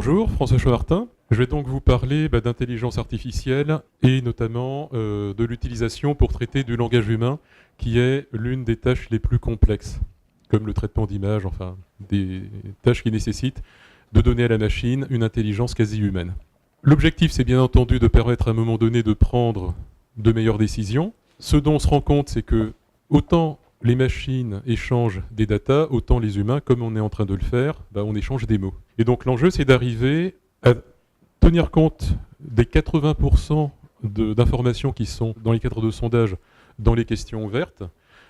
Bonjour, François Chaumartin. Je vais donc vous parler d'intelligence artificielle et notamment de l'utilisation pour traiter du langage humain qui est l'une des tâches les plus complexes, comme le traitement d'images, enfin des tâches qui nécessitent de donner à la machine une intelligence quasi humaine. L'objectif, c'est bien entendu de permettre à un moment donné de prendre de meilleures décisions. Ce dont on se rend compte, c'est que autant les machines échangent des datas, autant les humains, comme on est en train de le faire, on échange des mots. Et donc l'enjeu, c'est d'arriver à tenir compte des 80% d'informations qui sont dans les cadres de sondage, dans les questions ouvertes,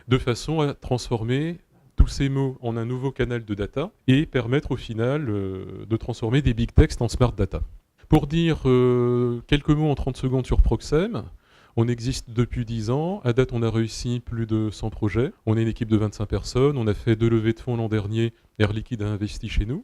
de façon à transformer tous ces mots en un nouveau canal de data et permettre au final de transformer des big text en smart data. Pour dire quelques mots en 30 secondes sur Proxem, on existe depuis 10 ans. À date, on a réussi plus de 100 projets. On est une équipe de 25 personnes. On a fait 2 levées de fonds l'an dernier. Air Liquide a investi chez nous.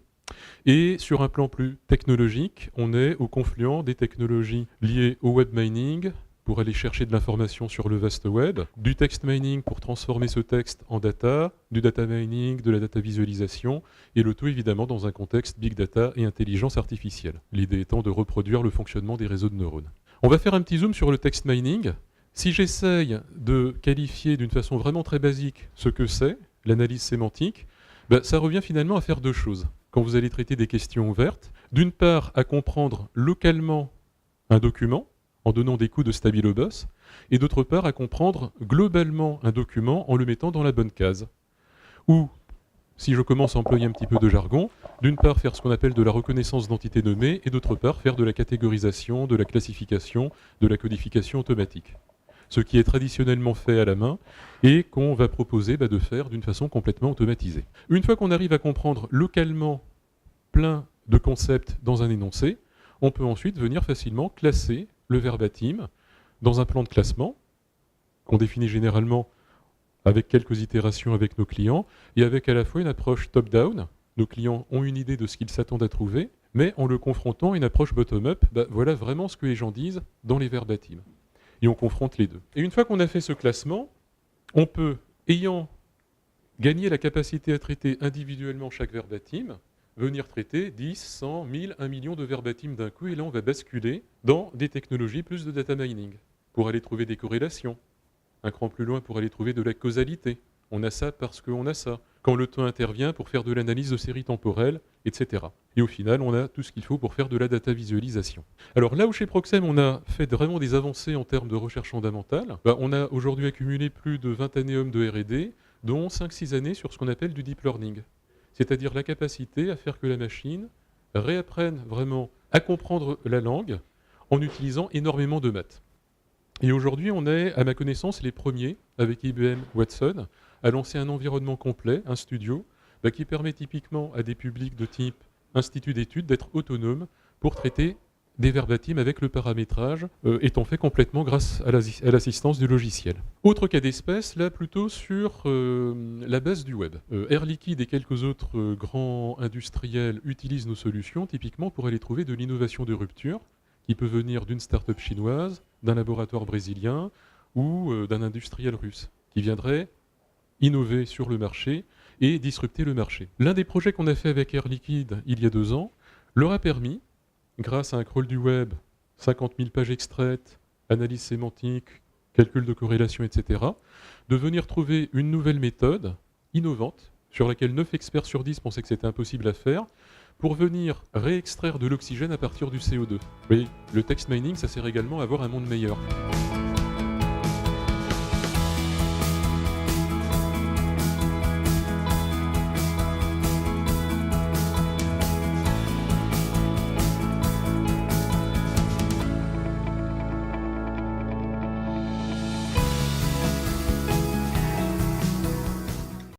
Et sur un plan plus technologique, on est au confluent des technologies liées au web mining pour aller chercher de l'information sur le vaste web, du text mining pour transformer ce texte en data, du data mining, de la data visualisation, et le tout évidemment dans un contexte big data et intelligence artificielle. L'idée étant de reproduire le fonctionnement des réseaux de neurones. On va faire un petit zoom sur le text mining. Si j'essaye de qualifier d'une façon vraiment très basique ce que c'est, l'analyse sémantique, ça revient finalement à faire deux choses. Quand vous allez traiter des questions ouvertes, d'une part à comprendre localement un document, en donnant des coups de stabilo-bus, et d'autre part à comprendre globalement un document en le mettant dans la bonne case. Ou, si je commence à employer un petit peu de jargon, d'une part faire ce qu'on appelle de la reconnaissance d'entités nommées, et d'autre part faire de la catégorisation, de la classification, de la codification automatique. Ce qui est traditionnellement fait à la main et qu'on va proposer de faire d'une façon complètement automatisée. Une fois qu'on arrive à comprendre localement plein de concepts dans un énoncé, on peut ensuite venir facilement classer le verbatim dans un plan de classement qu'on définit généralement avec quelques itérations avec nos clients et avec à la fois une approche top-down. Nos clients ont une idée de ce qu'ils s'attendent à trouver, mais en le confrontant à une approche bottom-up, voilà vraiment ce que les gens disent dans les verbatims. Et on confronte les deux. Et une fois qu'on a fait ce classement, on peut, ayant gagné la capacité à traiter individuellement chaque verbatim, venir traiter 10, 100, 1000, 1 million de verbatims d'un coup, et là on va basculer dans des technologies plus de data mining, pour aller trouver des corrélations, un cran plus loin pour aller trouver de la causalité. On a ça parce qu'on a ça. Quand le temps intervient pour faire de l'analyse de séries temporelles, etc. Et au final, on a tout ce qu'il faut pour faire de la data visualisation. Alors là où chez Proxem, on a fait vraiment des avancées en termes de recherche fondamentale, on a aujourd'hui accumulé plus de 20 années de R&D, dont 5-6 années sur ce qu'on appelle du deep learning. C'est-à-dire la capacité à faire que la machine réapprenne vraiment à comprendre la langue en utilisant énormément de maths. Et aujourd'hui, on est, à ma connaissance, les premiers, avec IBM Watson, à lancer un environnement complet, un studio, qui permet typiquement à des publics de type institut d'études d'être autonomes pour traiter des verbatims avec le paramétrage étant fait complètement grâce à l'assistance du logiciel. Autre cas d'espèce, là plutôt sur la base du web. Air Liquide et quelques autres grands industriels utilisent nos solutions typiquement pour aller trouver de l'innovation de rupture qui peut venir d'une start-up chinoise, d'un laboratoire brésilien ou d'un industriel russe qui viendrait innover sur le marché et disrupter le marché. L'un des projets qu'on a fait avec Air Liquide il y a 2 ans leur a permis, grâce à un crawl du web, 50 000 pages extraites, analyse sémantique, calcul de corrélation, etc., de venir trouver une nouvelle méthode innovante sur laquelle 9 experts sur 10 pensaient que c'était impossible à faire, pour venir réextraire de l'oxygène à partir du CO2. Oui, le text mining, ça sert également à avoir un monde meilleur.